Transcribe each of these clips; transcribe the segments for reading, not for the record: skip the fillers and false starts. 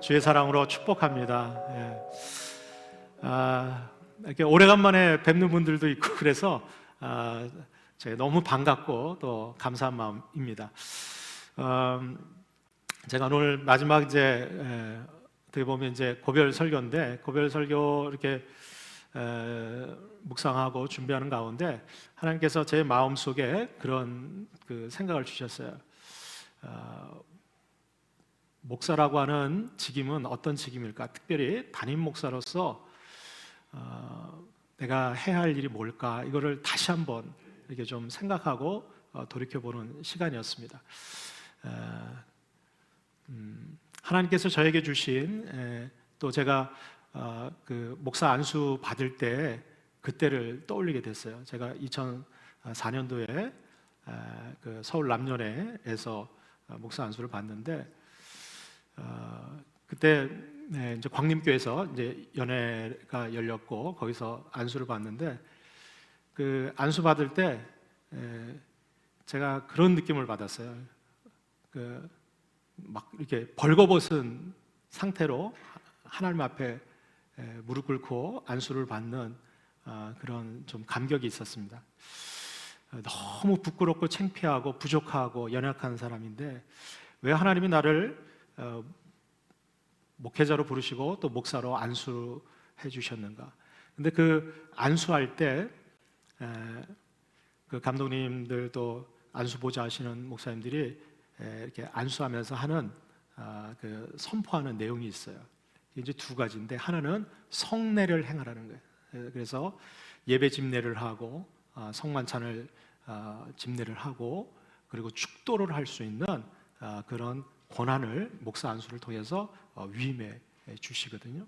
주의 사랑으로 축복합니다. 예. 이렇게 오래간만에 뵙는 분들도 있고 그래서 제가 너무 반갑고 또 감사한 마음입니다. 제가 오늘 마지막 어떻게 보면 고별 설교인데, 고별 설교 이렇게 묵상하고 준비하는 가운데 하나님께서 제 마음 속에 그런 생각을 주셨어요. 목사라고 하는 직임은 어떤 직임일까? 특별히 담임 목사로서 내가 해야 할 일이 뭘까? 이거를 다시 한번 이렇게 좀 생각하고 돌이켜보는 시간이었습니다. 하나님께서 저에게 주신 또 제가 목사 안수 받을 때 그때를 떠올리게 됐어요. 제가 2004년도에 서울 남년회에서 목사 안수를 받는데 그때 이제 광림교에서 이제 연회가 열렸고 거기서 안수를 받는데 그 안수 받을 때 제가 그런 느낌을 받았어요. 막 이렇게 벌거벗은 상태로 하나님 앞에 무릎 꿇고 안수를 받는 그런 좀 감격이 있었습니다. 너무 부끄럽고 창피하고 부족하고 연약한 사람인데 왜 하나님이 나를 목회자로 부르시고 또 목사로 안수해 주셨는가? 근데 그 안수할 때 그 감독님들 또 안수 보좌 하시는 목사님들이 이렇게 안수하면서 하는 선포하는 내용이 있어요. 이제 두 가지인데 하나는 성례를 행하라는 거예요. 그래서 예배 집례를 하고 성만찬을 집례를 하고 그리고 축도를 할 수 있는 그런 권한을 목사 안수를 통해서 위임해 주시거든요.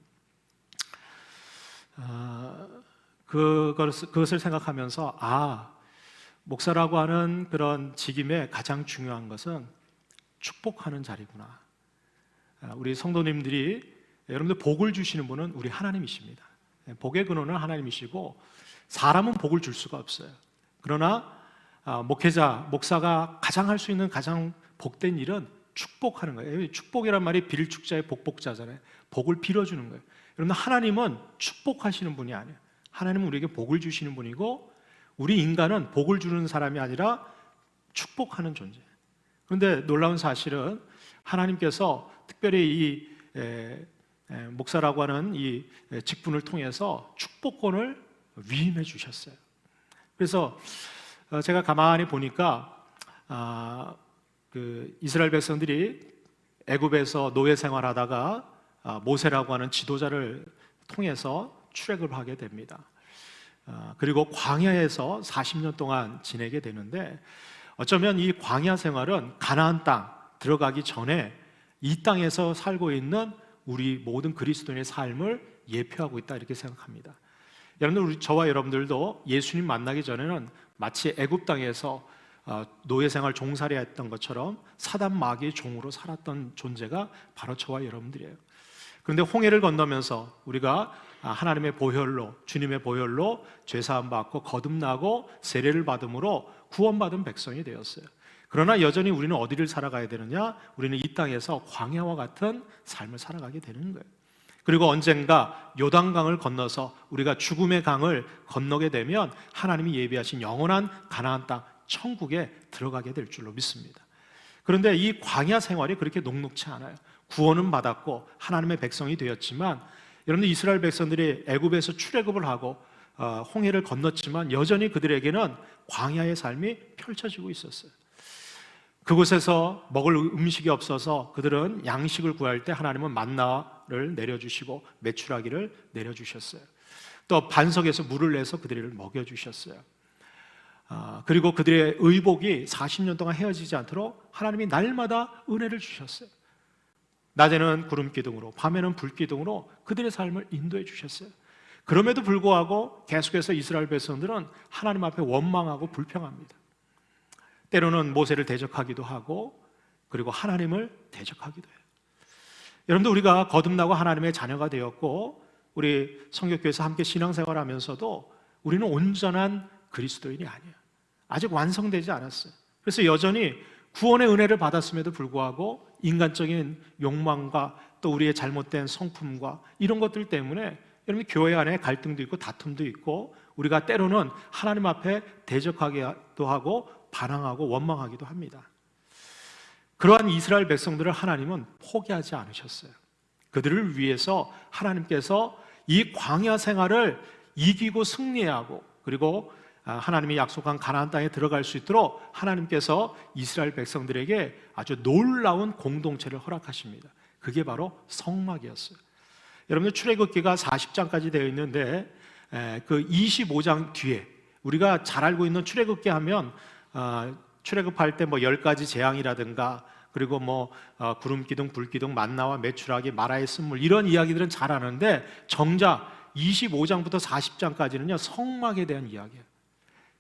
그것을 생각하면서 목사라고 하는 그런 직임의 가장 중요한 것은 축복하는 자리구나. 우리 성도님들이 여러분들 복을 주시는 분은 우리 하나님이십니다. 복의 근원은 하나님이시고 사람은 복을 줄 수가 없어요. 그러나 목사가 가장 할 수 있는 가장 복된 일은 축복하는 거예요. 축복이란 말이 빌축자의 복복자잖아요. 복을 빌어주는 거예요. 여러분 하나님은 축복하시는 분이 아니에요. 하나님은 우리에게 복을 주시는 분이고 우리 인간은 복을 주는 사람이 아니라 축복하는 존재예요. 그런데 놀라운 사실은 하나님께서 특별히 이 목사라고 하는 이 직분을 통해서 축복권을 위임해 주셨어요. 그래서 제가 가만히 보니까 이스라엘 백성들이 애굽에서 노예 생활하다가 모세라고 하는 지도자를 통해서 출애굽을 하게 됩니다. 그리고 광야에서 40년 동안 지내게 되는데 어쩌면 이 광야 생활은 가나안 땅 들어가기 전에 이 땅에서 살고 있는 우리 모든 그리스도인의 삶을 예표하고 있다 이렇게 생각합니다. 여러분들 저와 여러분들도 예수님 만나기 전에는 마치 애굽 땅에서 노예 생활 종살이 했던 것처럼 사단 마귀의 종으로 살았던 존재가 바로 저와 여러분들이에요. 그런데 홍해를 건너면서 우리가 하나님의 보혈로 주님의 보혈로 죄사함 받고 거듭나고 세례를 받음으로 구원받은 백성이 되었어요. 그러나 여전히 우리는 어디를 살아가야 되느냐? 우리는 이 땅에서 광야와 같은 삶을 살아가게 되는 거예요. 그리고 언젠가 요단강을 건너서 우리가 죽음의 강을 건너게 되면 하나님이 예비하신 영원한 가나안 땅 천국에 들어가게 될 줄로 믿습니다. 그런데 이 광야 생활이 그렇게 녹록치 않아요. 구원은 받았고 하나님의 백성이 되었지만 여러분들 이스라엘 백성들이 애굽에서 출애굽을 하고 홍해를 건넜지만 여전히 그들에게는 광야의 삶이 펼쳐지고 있었어요. 그곳에서 먹을 음식이 없어서 그들은 양식을 구할 때 하나님은 만나를 내려주시고 메추라기를 내려주셨어요. 또 반석에서 물을 내서 그들을 먹여주셨어요. 그리고 그들의 의복이 40년 동안 헤어지지 않도록 하나님이 날마다 은혜를 주셨어요. 낮에는 구름 기둥으로 밤에는 불 기둥으로 그들의 삶을 인도해 주셨어요. 그럼에도 불구하고 계속해서 이스라엘 백성들은 하나님 앞에 원망하고 불평합니다. 때로는 모세를 대적하기도 하고 그리고 하나님을 대적하기도 해요. 여러분들 우리가 거듭나고 하나님의 자녀가 되었고 우리 성격교회에서 함께 신앙생활하면서도 우리는 온전한 그리스도인이 아니에요. 아직 완성되지 않았어요. 그래서 여전히 구원의 은혜를 받았음에도 불구하고 인간적인 욕망과 또 우리의 잘못된 성품과 이런 것들 때문에 여러분 교회 안에 갈등도 있고 다툼도 있고 우리가 때로는 하나님 앞에 대적하기도 하고 반항하고 원망하기도 합니다. 그러한 이스라엘 백성들을 하나님은 포기하지 않으셨어요. 그들을 위해서 하나님께서 이 광야 생활을 이기고 승리하고 그리고 하나님이 약속한 가나안 땅에 들어갈 수 있도록 하나님께서 이스라엘 백성들에게 아주 놀라운 공동체를 허락하십니다. 그게 바로 성막이었어요. 여러분들 출애굽기가 40장까지 되어 있는데 그 25장 뒤에 우리가 잘 알고 있는 출애굽기 하면 출애굽할 때 뭐 10가지 재앙이라든가 그리고 뭐 구름 기둥, 불 기둥, 만나와 메추라기, 마라의 쓴물 이런 이야기들은 잘 아는데 정작 25장부터 40장까지는요 성막에 대한 이야기예요.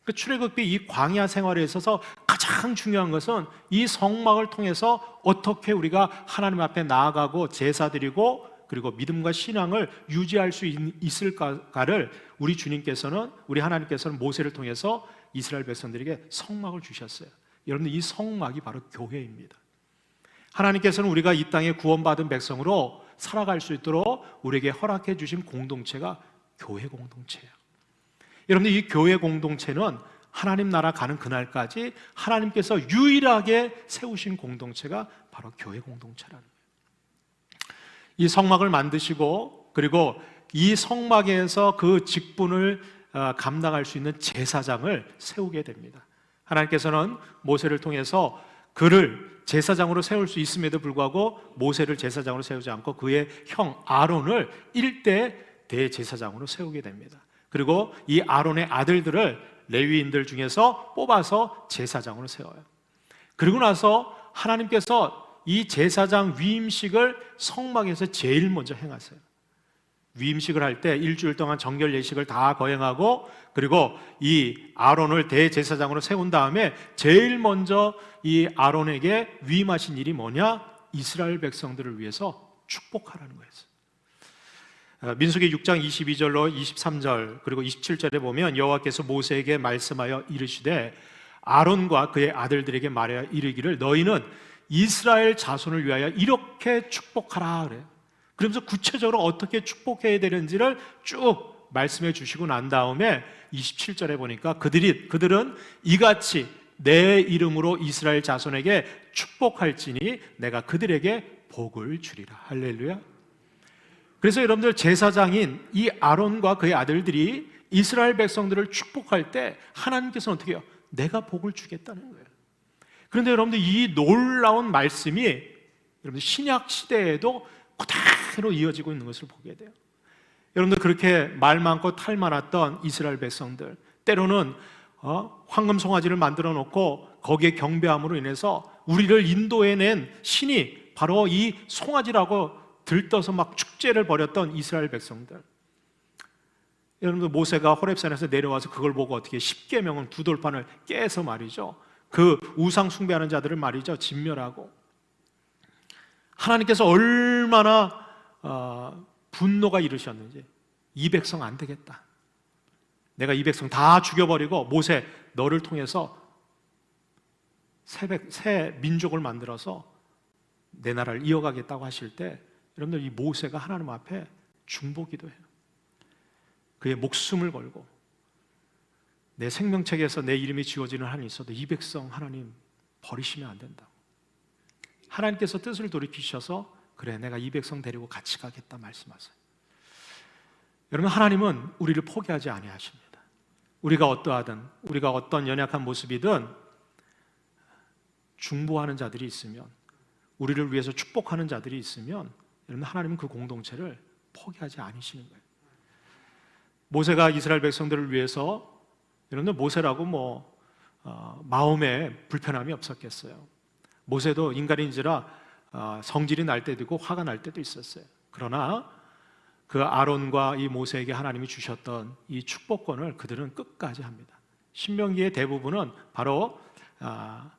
그 출애굽기 이 광야 생활에 있어서 가장 중요한 것은 이 성막을 통해서 어떻게 우리가 하나님 앞에 나아가고 제사 드리고 그리고 믿음과 신앙을 유지할 수 있을까를 우리 주님께서는 우리 하나님께서는 모세를 통해서 이스라엘 백성들에게 성막을 주셨어요. 여러분들 이 성막이 바로 교회입니다. 하나님께서는 우리가 이 땅에 구원받은 백성으로 살아갈 수 있도록 우리에게 허락해 주신 공동체가 교회 공동체예요. 여러분들 이 교회 공동체는 하나님 나라 가는 그날까지 하나님께서 유일하게 세우신 공동체가 바로 교회 공동체라는 거예요. 이 성막을 만드시고 그리고 이 성막에서 그 직분을 감당할 수 있는 제사장을 세우게 됩니다. 하나님께서는 모세를 통해서 그를 제사장으로 세울 수 있음에도 불구하고 모세를 제사장으로 세우지 않고 그의 형 아론을 일대 대제사장으로 세우게 됩니다. 그리고 이 아론의 아들들을 레위인들 중에서 뽑아서 제사장으로 세워요. 그리고 나서 하나님께서 이 제사장 위임식을 성막에서 제일 먼저 행하세요. 위임식을 할 때 일주일 동안 정결 예식을 다 거행하고 그리고 이 아론을 대제사장으로 세운 다음에 제일 먼저 이 아론에게 위임하신 일이 뭐냐? 이스라엘 백성들을 위해서 축복하라는 거였어요. 민수기 6장 22절로 23절 그리고 27절에 보면 여호와께서 모세에게 말씀하여 이르시되 아론과 그의 아들들에게 말하여 이르기를 너희는 이스라엘 자손을 위하여 이렇게 축복하라 그래요. 그러면서 구체적으로 어떻게 축복해야 되는지를 쭉 말씀해 주시고 난 다음에 27절에 보니까 그들은 이같이 내 이름으로 이스라엘 자손에게 축복할지니 내가 그들에게 복을 주리라. 할렐루야. 그래서 여러분들 제사장인 이 아론과 그의 아들들이 이스라엘 백성들을 축복할 때 하나님께서는 어떻게 해요? 내가 복을 주겠다는 거예요. 그런데 여러분들 이 놀라운 말씀이 여러분들 신약 시대에도 그대로 이어지고 있는 것을 보게 돼요. 여러분들 그렇게 말 많고 탈 많았던 이스라엘 백성들 때로는 황금 송아지를 만들어 놓고 거기에 경배함으로 인해서 우리를 인도해낸 신이 바로 이 송아지라고 들떠서 막 축제를 벌였던 이스라엘 백성들. 여러분들 모세가 호렙산에서 내려와서 그걸 보고 어떻게 십계명은 두 돌판을 깨서 말이죠 그 우상 숭배하는 자들을 말이죠 진멸하고 하나님께서 얼마나 분노가 이르셨는지 이 백성 안 되겠다. 내가 이 백성 다 죽여버리고 모세 너를 통해서 새 민족을 만들어서 내 나라를 이어가겠다고 하실 때 여러분들 이 모세가 하나님 앞에 중보기도해요. 그의 목숨을 걸고 내 생명책에서 내 이름이 지워지는 한이 있어도 이 백성 하나님 버리시면 안 된다고. 하나님께서 뜻을 돌이키셔서 그래 내가 이 백성 데리고 같이 가겠다 말씀하세요. 여러분 하나님은 우리를 포기하지 아니하십니다. 우리가 어떠하든 우리가 어떤 연약한 모습이든 중보하는 자들이 있으면 우리를 위해서 축복하는 자들이 있으면 여러분 하나님은 그 공동체를 포기하지 않으시는 거예요. 모세가 이스라엘 백성들을 위해서 여러분들 모세라고 마음에 불편함이 없었겠어요. 모세도 인간인지라 성질이 날 때도 있고 화가 날 때도 있었어요. 그러나 그 아론과 이 모세에게 하나님이 주셨던 이 축복권을 그들은 끝까지 합니다. 신명기의 대부분은 바로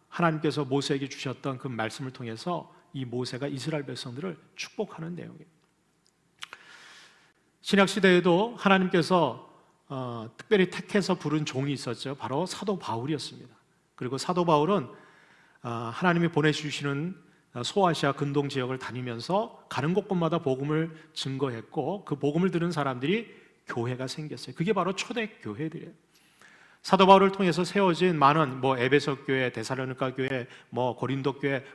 하나님께서 모세에게 주셨던 그 말씀을 통해서 이 모세가 이스라엘 백성들을 축복하는 내용이에요. 신약시대에도 하나님께서 특별히 택해서 부른 종이 있었죠. 바로 사도 바울이었습니다. 그리고 사도 바울은 하나님이 보내주시는 소아시아 근동 지역을 다니면서 가는 곳곳마다 복음을 증거했고 그 복음을 들은 사람들이 교회가 생겼어요. 그게 바로 초대 교회들이에요. 사도 바울을 통해서 세워진 많은 에베소 교회, 데살로니가 교회, 고린도 교회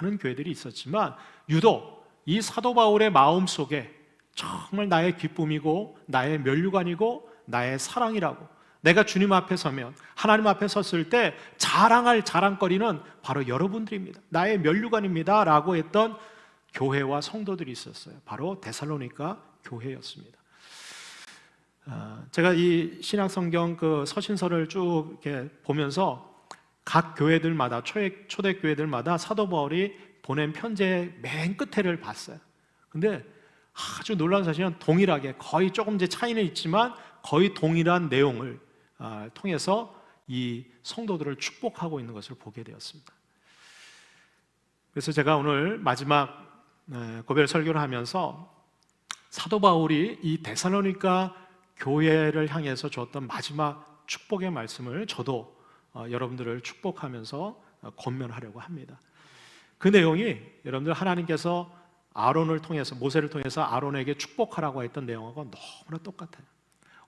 많은 교회들이 있었지만 유독 이 사도 바울의 마음 속에 정말 나의 기쁨이고 나의 면류관이고 나의 사랑이라고, 내가 주님 앞에 서면, 하나님 앞에 섰을 때 자랑할 자랑거리는 바로 여러분들입니다, 나의 면류관입니다 라고 했던 교회와 성도들이 있었어요. 바로 데살로니가 교회였습니다. 제가 이 신약성경 그 서신서를 쭉 이렇게 보면서 각 교회들마다, 초대 교회들마다 사도 바울이 보낸 편지의 맨 끝에를 봤어요. 근데 아주 놀라운 사실은 동일하게, 거의 조금 이제 차이는 있지만 거의 동일한 내용을 통해서 이 성도들을 축복하고 있는 것을 보게 되었습니다. 그래서 제가 오늘 마지막 고별 설교를 하면서 사도 바울이 이 데살로니가 교회를 향해서 줬던 마지막 축복의 말씀을 저도 여러분들을 축복하면서 권면하려고 합니다. 그 내용이 여러분들 하나님께서 아론을 통해서, 모세를 통해서 아론에게 축복하라고 했던 내용하고 너무나 똑같아요.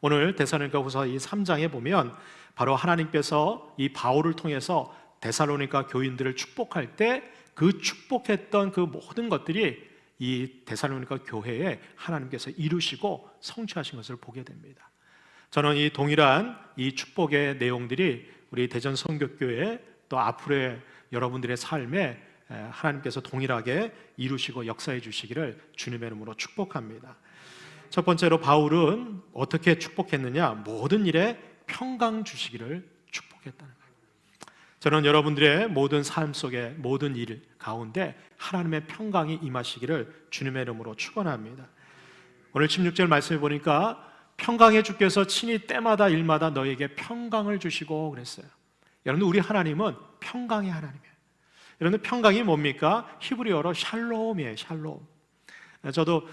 오늘 데살로니가후서 이 3장에 보면 바로 하나님께서 이 바울을 통해서 데살로니가 교인들을 축복할 때 그 축복했던 그 모든 것들이 이 데살로니가 교회에 하나님께서 이루시고 성취하신 것을 보게 됩니다. 저는 이 동일한 이 축복의 내용들이 우리 대전 선교교회 또 앞으로의 여러분들의 삶에 하나님께서 동일하게 이루시고 역사해 주시기를 주님의 이름으로 축복합니다. 첫 번째로 바울은 어떻게 축복했느냐? 모든 일에 평강 주시기를 축복했다는 거예요. 저는 여러분들의 모든 삶 속에, 모든 일 가운데 하나님의 평강이 임하시기를 주님의 이름으로 축원합니다. 오늘 16절 말씀해 보니까 평강의 주께서 친히 때마다 일마다 너에게 평강을 주시고 그랬어요. 여러분, 우리 하나님은 평강의 하나님이에요. 여러분, 평강이 뭡니까? 히브리어로 샬롬이에요. 샬롬. 저도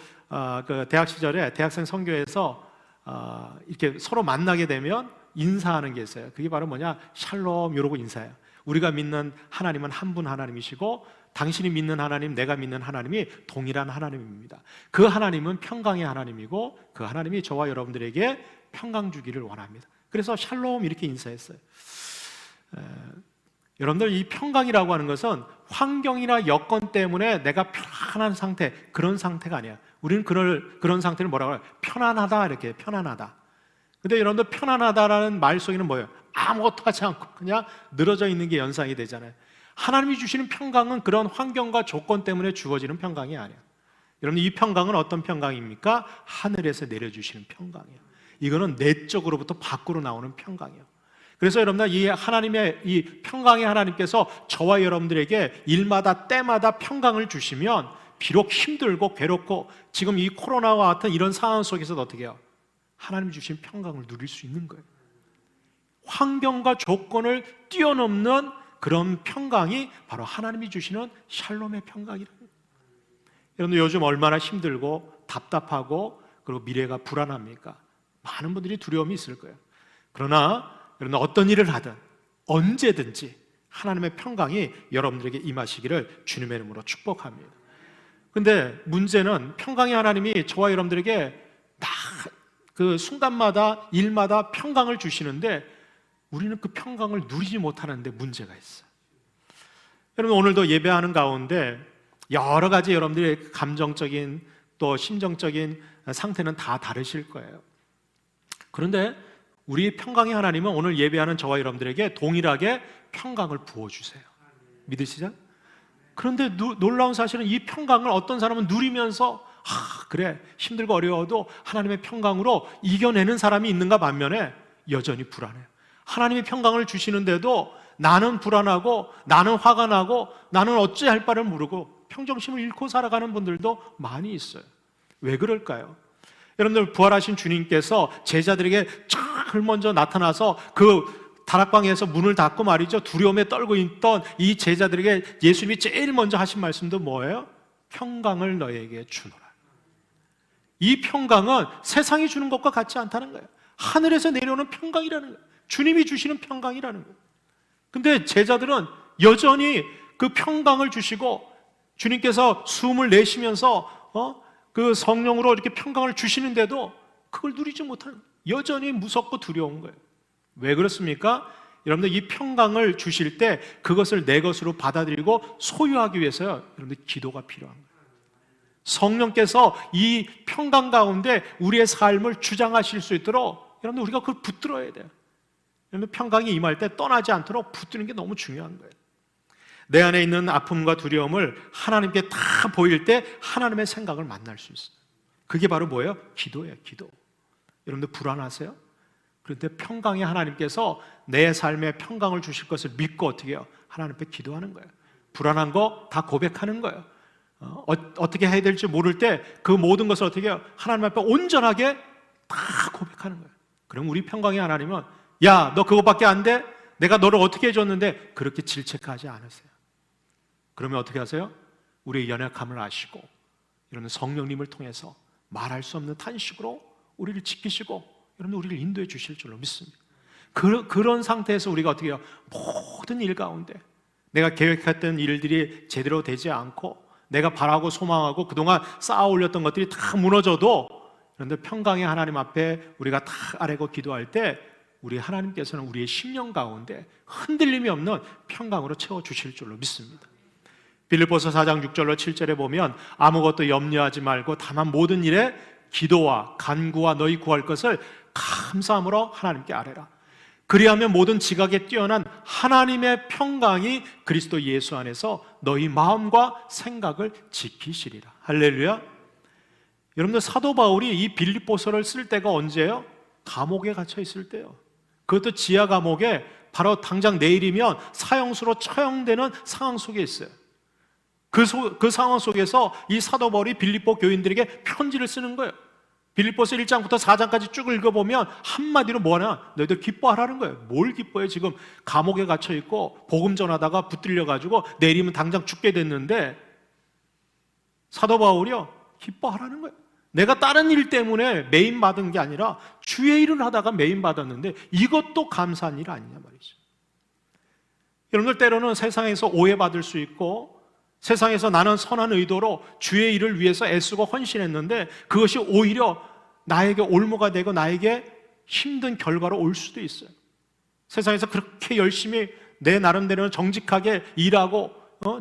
그 대학 시절에 대학생 선교에서 이렇게 서로 만나게 되면 인사하는 게 있어요. 그게 바로 뭐냐? 샬롬, 이러고 인사해요. 우리가 믿는 하나님은 한 분 하나님이시고 당신이 믿는 하나님, 내가 믿는 하나님이 동일한 하나님입니다. 그 하나님은 평강의 하나님이고 그 하나님이 저와 여러분들에게 평강 주기를 원합니다. 그래서 샬롬 이렇게 인사했어요. 여러분들, 이 평강이라고 하는 것은 환경이나 여건 때문에 내가 편안한 상태, 그런 상태가 아니야. 우리는 그런 상태를 뭐라고 해요? 편안하다, 이렇게 편안하다. 근데 여러분들, 편안하다라는 말 속에는 뭐예요? 아무것도 하지 않고 그냥 늘어져 있는 게 연상이 되잖아요. 하나님이 주시는 평강은 그런 환경과 조건 때문에 주어지는 평강이 아니에요. 여러분, 이 평강은 어떤 평강입니까? 하늘에서 내려주시는 평강이에요. 이거는 내적으로부터 밖으로 나오는 평강이에요. 그래서 여러분들, 이 하나님의 이 평강의 하나님께서 저와 여러분들에게 일마다 때마다 평강을 주시면 비록 힘들고 괴롭고 지금 이 코로나와 같은 이런 상황 속에서도 어떻게 해요? 하나님 주신 평강을 누릴 수 있는 거예요. 환경과 조건을 뛰어넘는 그런 평강이 바로 하나님이 주시는 샬롬의 평강이라는 거예요. 여러분들, 요즘 얼마나 힘들고 답답하고 그리고 미래가 불안합니까? 많은 분들이 두려움이 있을 거예요. 그러나 여러분, 어떤 일을 하든 언제든지 하나님의 평강이 여러분들에게 임하시기를 주님의 이름으로 축복합니다. 근데 문제는 평강의 하나님이 저와 여러분들에게 그 순간마다 일마다 평강을 주시는데 우리는 그 평강을 누리지 못하는데 문제가 있어요. 여러분, 오늘도 예배하는 가운데 여러 가지 여러분들의 감정적인 또 심정적인 상태는 다 다르실 거예요. 그런데 우리 평강의 하나님은 오늘 예배하는 저와 여러분들에게 동일하게 평강을 부어주세요. 믿으시죠? 그런데 놀라운 사실은 이 평강을 어떤 사람은 누리면서 그래, 힘들고 어려워도 하나님의 평강으로 이겨내는 사람이 있는가 반면에 여전히 불안해요. 하나님의 평강을 주시는데도 나는 불안하고 나는 화가 나고 나는 어찌할 바를 모르고 평정심을 잃고 살아가는 분들도 많이 있어요. 왜 그럴까요? 여러분들, 부활하신 주님께서 제자들에게 제일 먼저 나타나서 그 다락방에서 문을 닫고 말이죠, 두려움에 떨고 있던 이 제자들에게 예수님이 제일 먼저 하신 말씀도 뭐예요? 평강을 너에게 주노라. 이 평강은 세상이 주는 것과 같지 않다는 거예요. 하늘에서 내려오는 평강이라는 거예요. 주님이 주시는 평강이라는 거예요. 근데 제자들은 여전히 그 평강을 주시고 주님께서 숨을 내쉬면서 그 성령으로 이렇게 평강을 주시는데도 그걸 누리지 못하는, 여전히 무섭고 두려운 거예요. 왜 그렇습니까? 여러분들 이 평강을 주실 때 그것을 내 것으로 받아들이고 소유하기 위해서 여러분들 기도가 필요한 거예요. 성령께서 이 평강 가운데 우리의 삶을 주장하실 수 있도록 여러분들 우리가 그걸 붙들어야 돼요. 여러분 평강이 임할 때 떠나지 않도록 붙드는 게 너무 중요한 거예요. 내 안에 있는 아픔과 두려움을 하나님께 다 보일 때 하나님의 생각을 만날 수 있어요. 그게 바로 뭐예요? 기도예요. 기도. 여러분들 불안하세요? 그런데 평강의 하나님께서 내 삶에 평강을 주실 것을 믿고 어떻게 해요? 하나님 앞에 기도하는 거예요. 불안한 거 다 고백하는 거예요. 어떻게 해야 될지 모를 때 그 모든 것을 어떻게 해요? 하나님 앞에 온전하게 다 고백하는 거예요. 그럼 우리 평강의 하나님은 야, 너 그거밖에 안 돼? 내가 너를 어떻게 해줬는데 그렇게 질책하지 않으세요. 그러면 어떻게 하세요? 우리의 연약함을 아시고 이런 성령님을 통해서 말할 수 없는 탄식으로 우리를 지키시고 여러분 우리를 인도해 주실 줄로 믿습니다. 그런 상태에서 우리가 어떻게 해요? 모든 일 가운데 내가 계획했던 일들이 제대로 되지 않고 내가 바라고 소망하고 그동안 쌓아 올렸던 것들이 다 무너져도 그런데 평강의 하나님 앞에 우리가 다 아뢰고 기도할 때 우리 하나님께서는 우리의 심령 가운데 흔들림이 없는 평강으로 채워주실 줄로 믿습니다. 빌립보서 4장 6절로 7절에 보면 아무것도 염려하지 말고 다만 모든 일에 기도와 간구와 너희 구할 것을 감사함으로 하나님께 아뢰라. 그리하면 모든 지각에 뛰어난 하나님의 평강이 그리스도 예수 안에서 너희 마음과 생각을 지키시리라. 할렐루야. 여러분들 사도 바울이 이 빌립보서를 쓸 때가 언제예요? 감옥에 갇혀 있을 때요. 그것도 지하 감옥에 바로 당장 내일이면 사형수로 처형되는 상황 속에 있어요. 그 상황 속에서 이 사도 바울이 빌립보 교인들에게 편지를 쓰는 거예요. 빌립보서 1장부터 4장까지 쭉 읽어보면 한마디로 뭐냐? 너희들 기뻐하라는 거예요. 뭘 기뻐해? 지금 감옥에 갇혀 있고 복음 전하다가 붙들려가지고 내일이면 당장 죽게 됐는데 사도 바울이요 기뻐하라는 거예요. 내가 다른 일 때문에 매임 받은 게 아니라 주의 일을 하다가 매임 받았는데 이것도 감사한 일 아니냐 말이죠. 여러분들 때로는 세상에서 오해받을 수 있고 세상에서 나는 선한 의도로 주의 일을 위해서 애쓰고 헌신했는데 그것이 오히려 나에게 올무가 되고 나에게 힘든 결과로 올 수도 있어요. 세상에서 그렇게 열심히 내 나름대로는 정직하게 일하고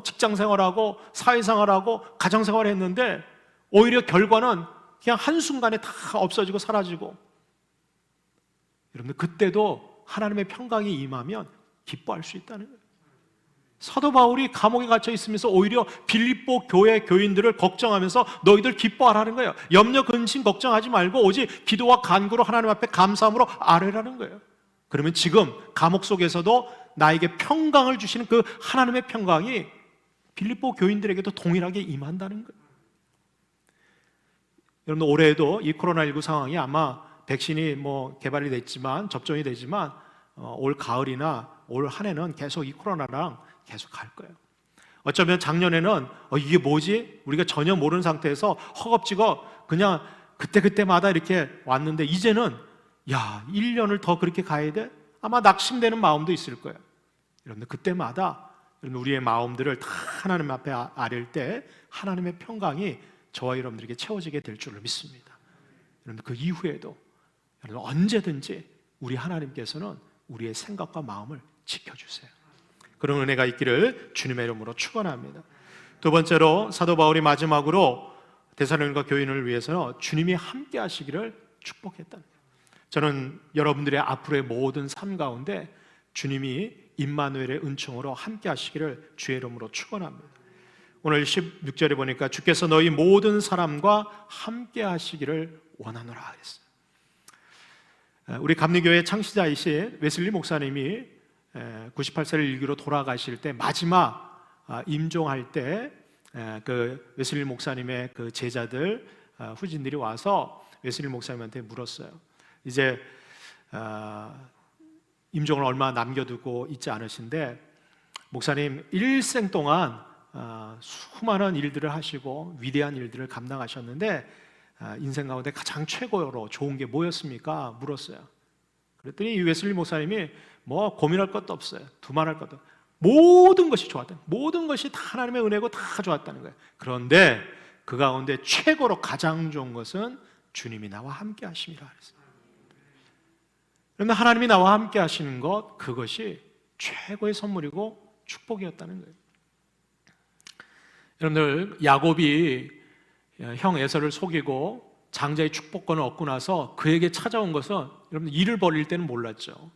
직장생활하고 사회생활하고 가정생활을 했는데 오히려 결과는 그냥 한순간에 다 없어지고 사라지고 여러분들 그때도 하나님의 평강이 임하면 기뻐할 수 있다는 거예요. 사도 바울이 감옥에 갇혀 있으면서 오히려 빌립보 교회 교인들을 걱정하면서 너희들 기뻐하라는 거예요. 염려 근심 걱정하지 말고 오직 기도와 간구로 하나님 앞에 감사함으로 아뢰라는 거예요. 그러면 지금 감옥 속에서도 나에게 평강을 주시는 그 하나님의 평강이 빌립보 교인들에게도 동일하게 임한다는 거예요. 여러분 올해에도 이 코로나19 상황이 아마 백신이 개발이 됐지만 접종이 되지만 올 가을이나 올 한 해는 계속 이 코로나랑 계속 갈 거예요. 어쩌면 작년에는 이게 뭐지? 우리가 전혀 모르는 상태에서 허겁지겁 그냥 그때마다 이렇게 왔는데 이제는 1년을 더 그렇게 가야 돼? 아마 낙심되는 마음도 있을 거예요. 여러분들 그때마다 우리의 마음들을 다 하나님 앞에 아릴 때 하나님의 평강이 저와 여러분들에게 채워지게 될 줄을 믿습니다. 여러분들 그 이후에도 여러분 언제든지 우리 하나님께서는 우리의 생각과 마음을 지켜주세요. 그런 은혜가 있기를 주님의 이름으로 축원합니다. 두 번째로 사도 바울이 마지막으로 데살로니가 교인을 위해서 주님이 함께 하시기를 축복했다. 저는 여러분들의 앞으로의 모든 삶 가운데 주님이 임마누엘의 은총으로 함께 하시기를 주의 이름으로 축원합니다. 오늘 16절에 보니까 주께서 너희 모든 사람과 함께 하시기를 원하노라 했어요. 우리 감리교회 창시자이신 웨슬리 목사님이 98세를 일기로 돌아가실 때 마지막 임종할 때 그 웨슬리 목사님의 그 제자들 후진들이 와서 웨슬리 목사님한테 물었어요. 이제 임종을 얼마 남겨두고 있지 않으신데 목사님 일생 동안 수많은 일들을 하시고 위대한 일들을 감당하셨는데 인생 가운데 가장 최고로 좋은 게 뭐였습니까? 물었어요. 그랬더니 이 웨슬리 목사님이 고민할 것도 없어요. 두말할 것도 모든 것이 좋았다. 모든 것이 다 하나님의 은혜고 다 좋았다는 거예요. 그런데 그 가운데 최고로 가장 좋은 것은 주님이 나와 함께 하심이라 그랬어요. 그런데 하나님이 나와 함께 하시는 것, 그것이 최고의 선물이고 축복이었다는 거예요. 여러분들, 야곱이 형 에서를 속이고 장자의 축복권을 얻고 나서 그에게 찾아온 것은, 여러분, 일을 벌일 때는 몰랐죠.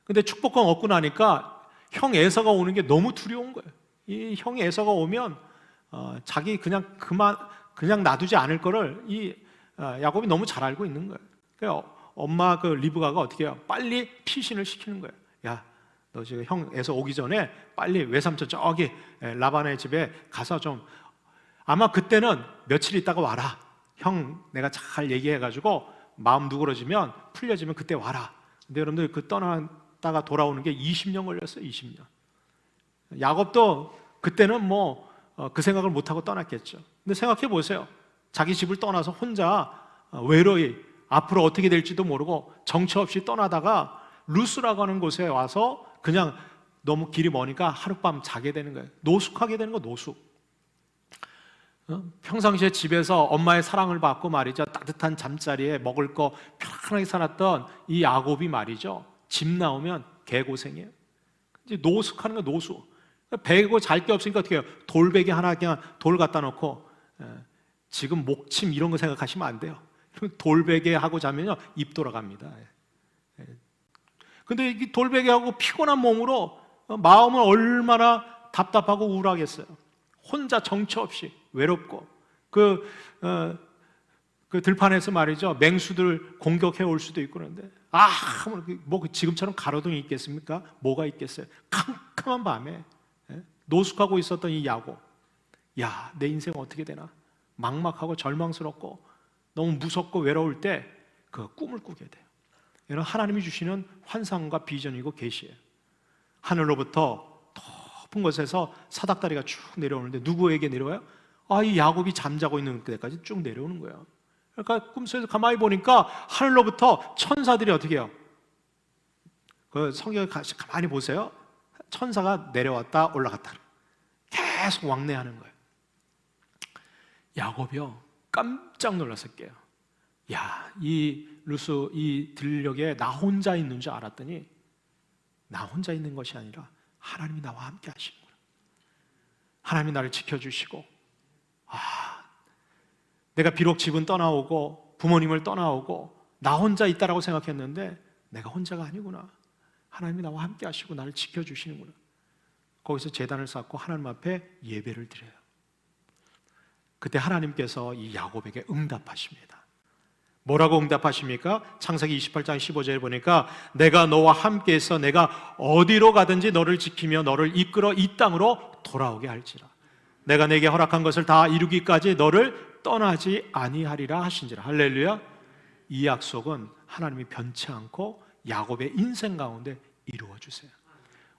근데 축복권 얻고 나니까 형 에서가 오는 게 너무 두려운 거예요. 이 형 에서가 오면 자기 그냥 놔두지 않을 거를 이 야곱이 너무 잘 알고 있는 거예요. 그러니까 엄마 그 리브가가 어떻게 해요? 빨리 피신을 시키는 거예요. 야, 너 지금 형 에서 오기 전에 빨리 외삼촌 저기 라반의 집에 가서 좀, 아마 그때는 며칠 있다가 와라. 형 내가 잘 얘기해가지고 마음 누그러지면 풀려지면 그때 와라. 근데 여러분들, 그 떠났다가 돌아오는 게 20년 걸렸어요. 20년. 야곱도 그때는 그 생각을 못하고 떠났겠죠. 근데 생각해 보세요. 자기 집을 떠나서 혼자 외로이 앞으로 어떻게 될지도 모르고 정처 없이 떠나다가 루스라고 하는 곳에 와서 그냥 너무 길이 머니까 하룻밤 자게 되는 거예요. 노숙하게 되는 거, 노숙. 평상시에 집에서 엄마의 사랑을 받고 말이죠, 따뜻한 잠자리에 먹을 거 편안하게 살았던 이 야곱이 말이죠, 집 나오면 개고생이에요. 이제 노숙하는 거, 노숙. 베고 잘 게 없으니까 어떻게 해요? 돌베개 하나 그냥 돌 갖다 놓고, 지금 목침 이런 거 생각하시면 안 돼요. 돌베개 하고 자면요 입 돌아갑니다. 근데 이 돌베개하고 피곤한 몸으로 마음은 얼마나 답답하고 우울하겠어요. 혼자 정처 없이 외롭고, 그 들판에서 말이죠, 맹수들 공격해 올 수도 있고. 그런데 지금처럼 가로등이 있겠습니까? 뭐가 있겠어요? 캄캄한 밤에 노숙하고 있었던 이 야곱, 야, 내 인생 어떻게 되나 막막하고 절망스럽고 너무 무섭고 외로울 때 그 꿈을 꾸게 돼요. 이런 하나님이 주시는 환상과 비전이고 계시예요. 하늘로부터 높은 곳에서 사닥다리가 쭉 내려오는데 누구에게 내려와요? 이 야곱이 잠자고 있는 데까지 쭉 내려오는 거예요. 그러니까 꿈속에서 가만히 보니까 하늘로부터 천사들이 어떻게 해요? 그 성경에 가만히 보세요. 천사가 내려왔다 올라갔다 계속 왕래하는 거예요. 야곱이요 깜짝 놀라서 깨요. 야, 이 루스 이 들녘에 나 혼자 있는 줄 알았더니 나 혼자 있는 것이 아니라 하나님이 나와 함께 하시는구나. 하나님이 나를 지켜주시고, 내가 비록 집은 떠나오고 부모님을 떠나오고 나 혼자 있다라고 생각했는데 내가 혼자가 아니구나. 하나님이 나와 함께 하시고 나를 지켜주시는구나. 거기서 제단을 쌓고 하나님 앞에 예배를 드려요. 그때 하나님께서 이 야곱에게 응답하십니다. 뭐라고 응답하십니까? 창세기 28장 15절에 보니까 내가 너와 함께해서 내가 어디로 가든지 너를 지키며 너를 이끌어 이 땅으로 돌아오게 할지라. 내가 내게 허락한 것을 다 이루기까지 너를 떠나지 아니하리라 하신지라. 할렐루야. 이 약속은 하나님이 변치 않고 야곱의 인생 가운데 이루어 주세요.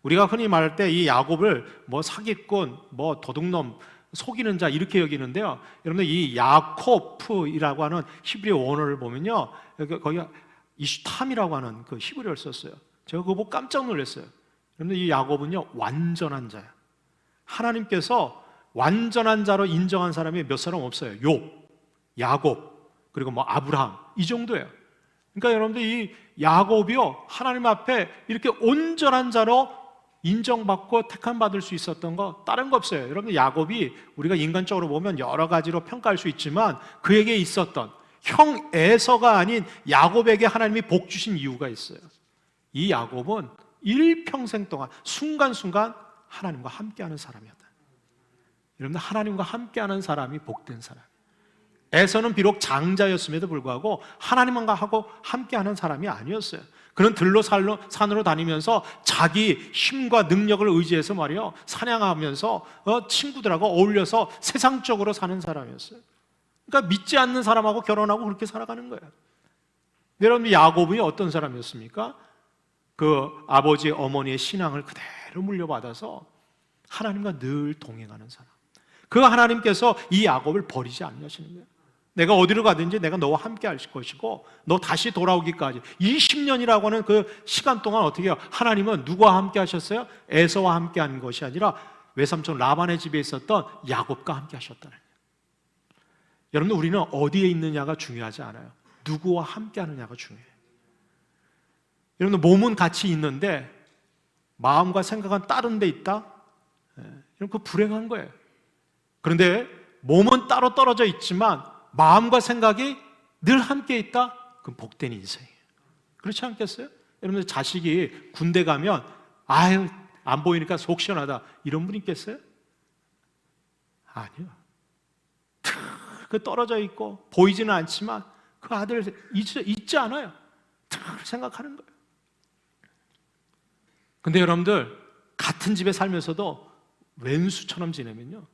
우리가 흔히 말할 때 이 야곱을 사기꾼, 도둑놈, 속이는 자 이렇게 여기는데요. 여러분들, 이 야코프이라고 하는 히브리어 원어를 보면요, 거기 이슈탐이라고 하는 그 히브리어를 썼어요. 제가 그거 보고 깜짝 놀랐어요. 여러분들, 이 야곱은요 완전한 자야. 하나님께서 완전한 자로 인정한 사람이 몇 사람 없어요. 욥, 야곱, 그리고 아브라함, 이 정도예요. 그러니까 여러분들, 이 야곱이요 하나님 앞에 이렇게 온전한 자로 인정받고 택함받을 수 있었던 거 다른 거 없어요. 여러분, 야곱이 우리가 인간적으로 보면 여러 가지로 평가할 수 있지만 그에게 있었던, 형 에서가 아닌 야곱에게 하나님이 복 주신 이유가 있어요. 이 야곱은 일평생 동안 순간순간 하나님과 함께하는 사람이었다. 여러분들, 하나님과 함께하는 사람이 복된 사람. 에서는 비록 장자였음에도 불구하고 하나님과 하고 함께하는 사람이 아니었어요. 그는 들로 산으로 다니면서 자기 힘과 능력을 의지해서 말이요 사냥하면서 친구들하고 어울려서 세상적으로 사는 사람이었어요. 그러니까 믿지 않는 사람하고 결혼하고 그렇게 살아가는 거예요. 여러분, 야곱이 어떤 사람이었습니까? 그 아버지 어머니의 신앙을 그대로 물려받아서 하나님과 늘 동행하는 사람. 그 하나님께서 이 야곱을 버리지 않으시는 거예요. 내가 어디로 가든지 내가 너와 함께 할 것이고 너 다시 돌아오기까지 20년이라고 하는 그 시간 동안 어떻게 해요? 하나님은 누구와 함께 하셨어요? 에서와 함께 한 것이 아니라 외삼촌 라반의 집에 있었던 야곱과 함께 하셨다는 거예요. 여러분들, 우리는 어디에 있느냐가 중요하지 않아요. 누구와 함께 하느냐가 중요해요. 여러분들, 몸은 같이 있는데 마음과 생각은 다른 데 있다? 여러분, 그 불행한 거예요. 그런데 몸은 따로 떨어져 있지만 마음과 생각이 늘 함께 있다? 그건 복된 인생이에요. 그렇지 않겠어요? 여러분들, 자식이 군대 가면 아유, 안 보이니까 속 시원하다, 이런 분 있겠어요? 아니요. 그 떨어져 있고 보이지는 않지만 그 아들 잊지 않아요. 생각하는 거예요. 근데 여러분들, 같은 집에 살면서도 왼수처럼 지내면요,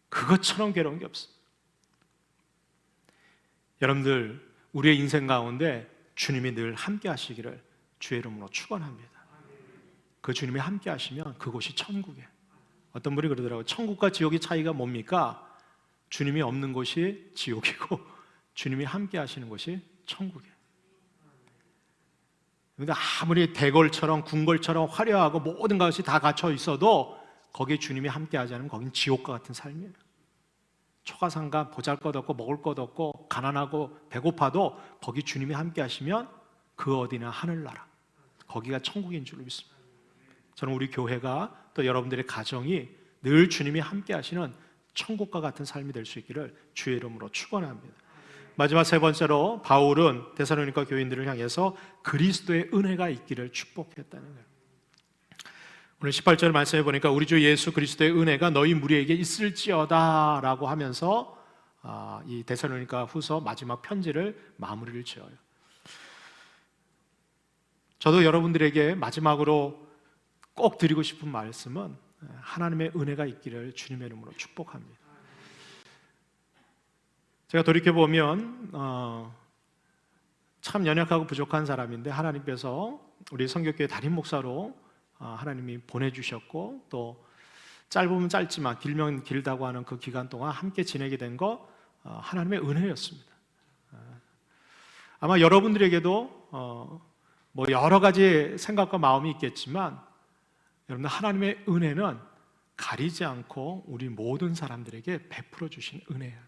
그것처럼 괴로운 게 없어요. 여러분들, 우리의 인생 가운데 주님이 늘 함께 하시기를 주의 이름으로 축원합니다. 그 주님이 함께 하시면 그곳이 천국이에요. 어떤 분이 그러더라고요. 천국과 지옥의 차이가 뭡니까? 주님이 없는 곳이 지옥이고 주님이 함께 하시는 곳이 천국이에요. 근데 아무리 대궐처럼 궁궐처럼 화려하고 모든 것이 다 갖춰 있어도 거기에 주님이 함께 하지 않으면 거긴 지옥과 같은 삶이에요. 초가상가, 보잘것없고 먹을 것 없고 가난하고 배고파도 거기 주님이 함께 하시면 그 어디나 하늘나라, 거기가 천국인 줄로 믿습니다. 저는 우리 교회가 또 여러분들의 가정이 늘 주님이 함께 하시는 천국과 같은 삶이 될 수 있기를 주의 이름으로 축원합니다. 마지막 세 번째로 바울은 데살로니가 교인들을 향해서 그리스도의 은혜가 있기를 축복했다는 거예요. 오늘 18절 말씀해 보니까 우리 주 예수 그리스도의 은혜가 너희 무리에게 있을지어다 라고 하면서 이 데살로니가 후서 마지막 편지를 마무리를 지어요. 저도 여러분들에게 마지막으로 꼭 드리고 싶은 말씀은 하나님의 은혜가 있기를 주님의 이름으로 축복합니다. 제가 돌이켜보면 참 연약하고 부족한 사람인데 하나님께서 우리 성교교회 담임 목사로 하나님이 보내주셨고 또 짧으면 짧지만 길면 길다고 하는 그 기간 동안 함께 지내게 된 거 하나님의 은혜였습니다. 아마 여러분들에게도 뭐 여러 가지 생각과 마음이 있겠지만 여러분, 하나님의 은혜는 가리지 않고 우리 모든 사람들에게 베풀어 주신 은혜예요.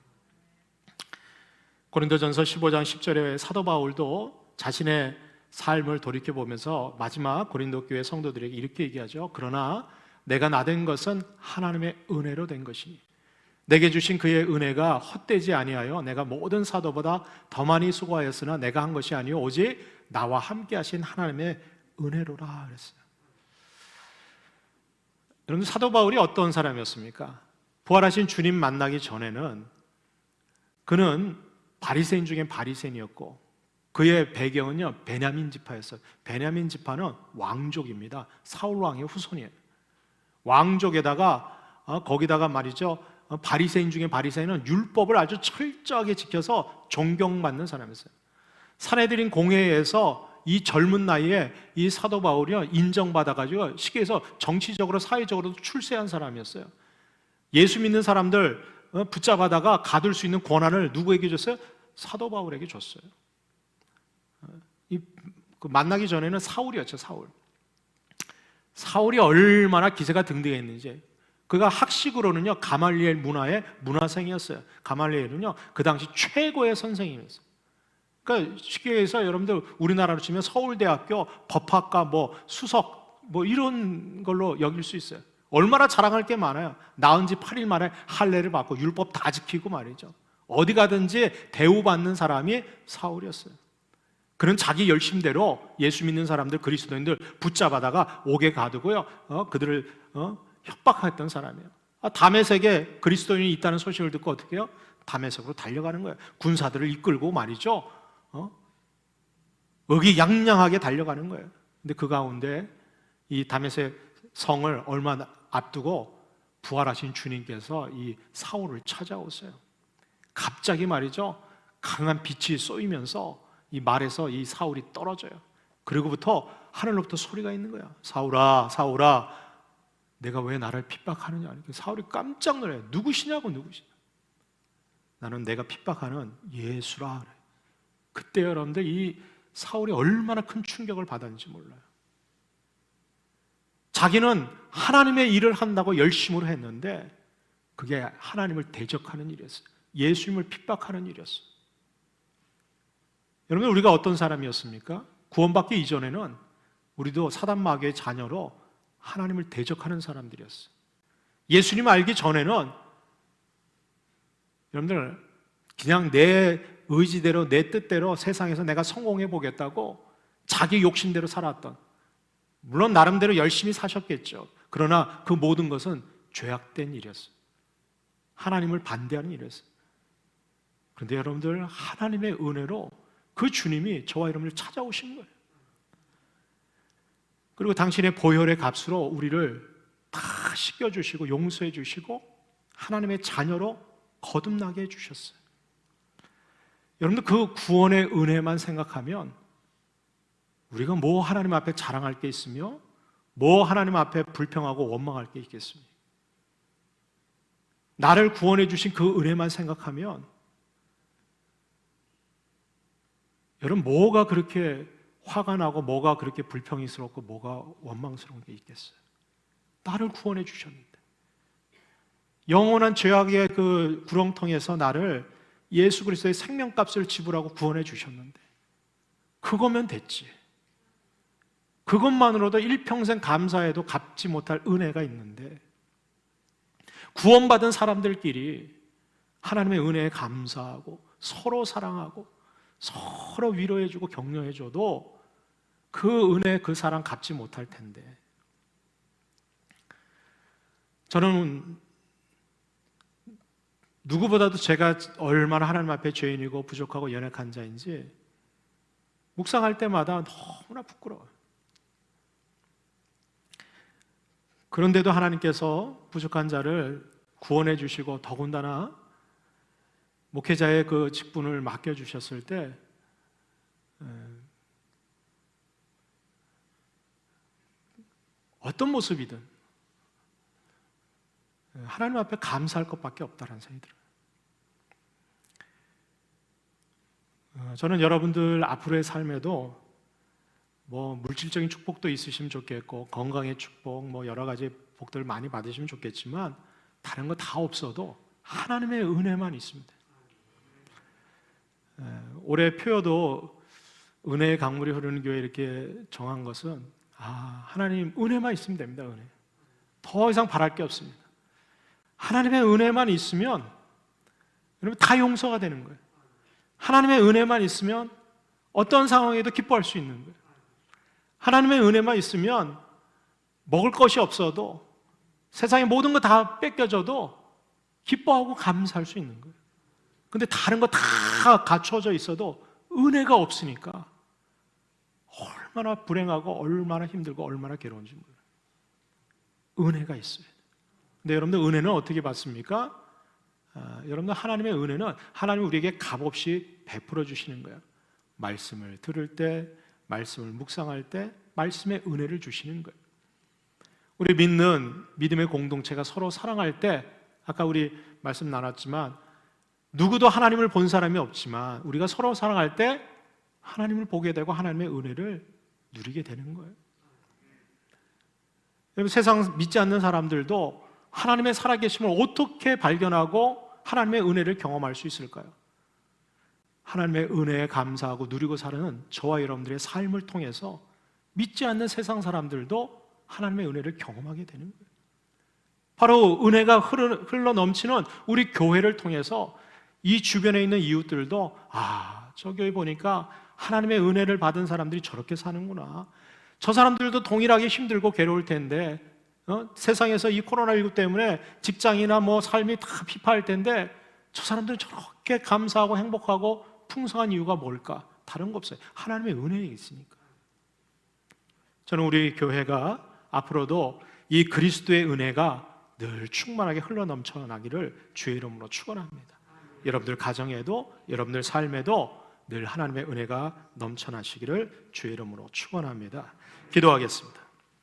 고린도전서 15장 10절에 사도 바울도 자신의 삶을 돌이켜보면서 마지막 고린도 교회 성도들에게 이렇게 얘기하죠. 그러나 내가 나된 것은 하나님의 은혜로 된 것이니 내게 주신 그의 은혜가 헛되지 아니하여 내가 모든 사도보다 더 많이 수고하였으나 내가 한 것이 아니요 오직 나와 함께 하신 하나님의 은혜로라 그랬어요. 여러분, 사도 바울이 어떤 사람이었습니까? 부활하신 주님 만나기 전에는 그는 바리새인 중에 바리새인이었고 그의 배경은요 베냐민 지파였어요. 베냐민 지파는 왕족입니다. 사울 왕의 후손이에요. 왕족에다가 거기다가 말이죠, 바리새인 중에 바리새인은 율법을 아주 철저하게 지켜서 존경받는 사람이었어요. 사내들인 공회에서 이 젊은 나이에 이 사도 바울이요 인정받아가지고 쉽게 해서 정치적으로 사회적으로도 출세한 사람이었어요. 예수 믿는 사람들 붙잡아다가 가둘 수 있는 권한을 누구에게 줬어요? 사도 바울에게 줬어요. 그 만나기 전에는 사울이었죠. 사울이 얼마나 기세가 등등했는지. 그가 학식으로는요 가말리엘 문화의 문화생이었어요. 가말리엘은요 그 당시 최고의 선생님이었어요. 그러니까 쉽게 해서 여러분들 우리나라로 치면 서울대학교 법학과 뭐 수석 뭐 이런 걸로 여길 수 있어요. 얼마나 자랑할 게 많아요. 낳은 지 8일 만에 할례를 받고 율법 다 지키고 말이죠. 어디 가든지 대우받는 사람이 사울이었어요. 그는 자기 열심대로 예수 믿는 사람들, 그리스도인들 붙잡아다가 옥에 가두고요 그들을 협박했던 사람이에요. 다메섹에 그리스도인이 있다는 소식을 듣고 어떻게 해요? 다메섹으로 달려가는 거예요. 군사들을 이끌고 말이죠. 의기양양하게 달려가는 거예요. 근데 그 가운데 이 다메섹 성을 얼마 앞두고 부활하신 주님께서 이 사울을 찾아오세요. 갑자기 말이죠 강한 빛이 쏘이면서 이 말에서 이 사울이 떨어져요. 그리고부터 하늘로부터 소리가 있는 거야. 사울아, 사울아, 내가 왜 나를 핍박하느냐. 사울이 깜짝 놀라요. 누구시냐고, 누구시냐. 나는 내가 핍박하는 예수라 그래. 그때 여러분들 이 사울이 얼마나 큰 충격을 받았는지 몰라요. 자기는 하나님의 일을 한다고 열심으로 했는데 그게 하나님을 대적하는 일이었어요. 예수님을 핍박하는 일이었어요. 여러분, 우리가 어떤 사람이었습니까? 구원받기 이전에는 우리도 사단 마귀의 자녀로 하나님을 대적하는 사람들이었어요. 예수님 알기 전에는 여러분들 그냥 내 의지대로 내 뜻대로 세상에서 내가 성공해 보겠다고 자기 욕심대로 살았던, 물론 나름대로 열심히 사셨겠죠. 그러나 그 모든 것은 죄악된 일이었어요. 하나님을 반대하는 일이었어요. 그런데 여러분들, 하나님의 은혜로 그 주님이 저와 여러분을 찾아오신 거예요. 그리고 당신의 보혈의 값으로 우리를 다 씻겨주시고 용서해 주시고 하나님의 자녀로 거듭나게 해주셨어요. 여러분들, 그 구원의 은혜만 생각하면 우리가 뭐 하나님 앞에 자랑할 게 있으며 뭐 하나님 앞에 불평하고 원망할 게 있겠습니까? 나를 구원해 주신 그 은혜만 생각하면 여러분, 뭐가 그렇게 화가 나고 뭐가 그렇게 불평이스럽고 뭐가 원망스러운 게 있겠어요? 나를 구원해 주셨는데, 영원한 죄악의 그 구렁텅이에서 나를 예수 그리스도의 생명값을 지불하고 구원해 주셨는데 그거면 됐지. 그것만으로도 일평생 감사해도 갚지 못할 은혜가 있는데, 구원받은 사람들끼리 하나님의 은혜에 감사하고 서로 사랑하고 서로 위로해주고 격려해줘도 그 은혜, 그 사랑 갚지 못할 텐데, 저는 누구보다도 제가 얼마나 하나님 앞에 죄인이고 부족하고 연약한 자인지 묵상할 때마다 너무나 부끄러워요. 그런데도 하나님께서 부족한 자를 구원해 주시고 더군다나 목회자의 그 직분을 맡겨주셨을 때 어떤 모습이든 하나님 앞에 감사할 것밖에 없다는 생각이 들어요. 저는 여러분들 앞으로의 삶에도 뭐 물질적인 축복도 있으시면 좋겠고 건강의 축복, 뭐 여러 가지 복들을 많이 받으시면 좋겠지만 다른 거 다 없어도 하나님의 은혜만 있으면 돼요. 올해 표어도 은혜의 강물이 흐르는 교회 이렇게 정한 것은 하나님 은혜만 있으면 됩니다. 은혜. 더 이상 바랄 게 없습니다. 하나님의 은혜만 있으면 여러분 다 용서가 되는 거예요. 하나님의 은혜만 있으면 어떤 상황에도 기뻐할 수 있는 거예요. 하나님의 은혜만 있으면 먹을 것이 없어도 세상의 모든 거 다 뺏겨져도 기뻐하고 감사할 수 있는 거예요. 근데 다른 거 다 갖춰져 있어도 은혜가 없으니까 얼마나 불행하고 얼마나 힘들고 얼마나 괴로운지 몰라요. 은혜가 있어야 돼요. 근데 여러분들 은혜는 어떻게 받습니까? 여러분들 하나님의 은혜는 하나님이 우리에게 값없이 베풀어 주시는 거예요. 말씀을 들을 때, 말씀을 묵상할 때 말씀의 은혜를 주시는 거예요. 우리 믿는 믿음의 공동체가 서로 사랑할 때, 아까 우리 말씀 나눴지만 누구도 하나님을 본 사람이 없지만 우리가 서로 사랑할 때 하나님을 보게 되고 하나님의 은혜를 누리게 되는 거예요. 여러분, 세상 믿지 않는 사람들도 하나님의 살아계심을 어떻게 발견하고 하나님의 은혜를 경험할 수 있을까요? 하나님의 은혜에 감사하고 누리고 사는 저와 여러분들의 삶을 통해서 믿지 않는 세상 사람들도 하나님의 은혜를 경험하게 되는 거예요. 바로 은혜가 흘러 넘치는 우리 교회를 통해서 이 주변에 있는 이웃들도 저 교회 보니까 하나님의 은혜를 받은 사람들이 저렇게 사는구나. 저 사람들도 동일하게 힘들고 괴로울 텐데 세상에서 이 코로나19 때문에 직장이나 뭐 삶이 다 피폐할 텐데 저 사람들은 저렇게 감사하고 행복하고 풍성한 이유가 뭘까? 다른 거 없어요. 하나님의 은혜에 있으니까. 저는 우리 교회가 앞으로도 이 그리스도의 은혜가 늘 충만하게 흘러넘쳐 나기를 주의 이름으로 축원합니다. 여러분들 가정에도 여러분들 삶에도 늘 하나님의 은혜가 넘쳐나시기를 주의 이름으로 축원합니다. 기도하겠습니다.